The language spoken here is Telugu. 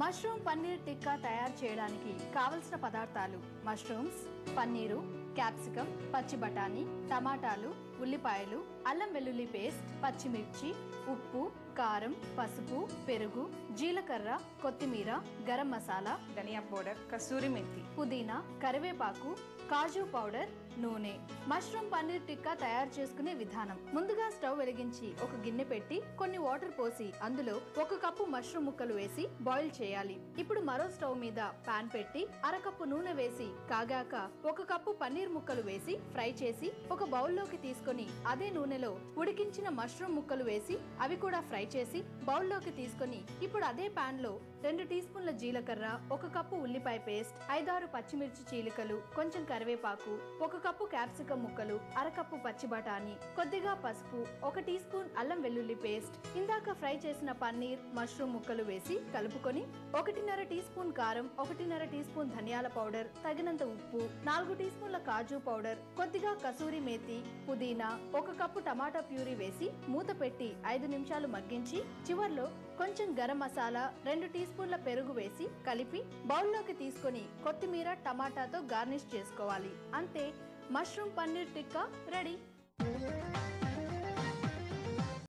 మష్రూమ్ పన్నీర్ టిక్కా తయారు చేయడానికి కావలసిన పదార్థాలు: మష్రూమ్స్, పన్నీరు, క్యాప్సికం, పచ్చి బఠానీ, టమాటాలు, ఉల్లిపాయలు, అల్లం వెల్లుల్లి పేస్ట్, పచ్చిమిర్చి, ఉప్పు, కారం, పసుపు, పెరుగు, జీలకర్ర, కొత్తిమీర, గరం మసాలా, ధనియా పౌడర్, కసూరి మెంతి, పుదీనా, కరివేపాకు, కాజు పౌడర్, నూనె. మష్రూమ్ పన్నీర్ టిక్కా తయారు చేసుకునే విధానం: ముందుగా స్టవ్ వెలిగించి ఒక గిన్నె పెట్టి కొన్ని వాటర్ పోసి అందులో 1 కప్పు మష్రూమ్ ముక్కలు వేసి బాయిల్ చేయాలి. ఇప్పుడు మరో స్టవ్ మీద పాన్ పెట్టి అరకప్పు నూనె వేసి కాగాక 1 కప్పు పన్నీర్ ముక్కలు వేసి ఫ్రై చేసి ఒక బౌల్లోకి తీసుకొని అదే నూనెలో ఉడికించిన మష్రూమ్ ముక్కలు వేసి అవి కూడా ఫ్రై చేసి బౌల్లోకి తీసుకొని ఇప్పుడు అదే పాన్ లో 2 టీ స్పూన్ల జీలకర్ర, 1 కప్పు ఉల్లిపాయ పేస్ట్, 5-6 పచ్చిమిర్చి చీలికలు, కొంచెం కరివేపాకు, 1 కప్పు క్యాప్సికం ముక్కలు, అరకప్పు పచ్చి బఠానీ, కొద్దిగా పసుపు, 1 టీ స్పూన్ అల్లం వెల్లుల్లి పేస్ట్, ఇందాక ఫ్రై చేసిన పన్నీర్, మష్రూమ్ ముక్కలు వేసి కలుపుకొని 1.5 టీ స్పూన్ కారం, 1.5 టీ స్పూన్ ధనియాల పౌడర్, తగినంత ఉప్పు, 4 టీ స్పూన్ల కాజు పౌడర్, కొద్దిగా కసూరి మేతి, పుదీనా, 1 కప్పు టమాటా ప్యూరీ వేసి మూత పెట్టి 5 నిమిషాలు మగ్గించి చివర్లో కొంచెం గరం మసాలా, 2 టీ స్పూన్ల పెరుగు వేసి కలిపి బౌల్లోకి తీసుకొని కొత్తిమీర, టమాటాతో గార్నిష్ చేసుకోవాలి. అంతే, మష్రూమ్ పన్నీర్ టిక్కా రెడీ.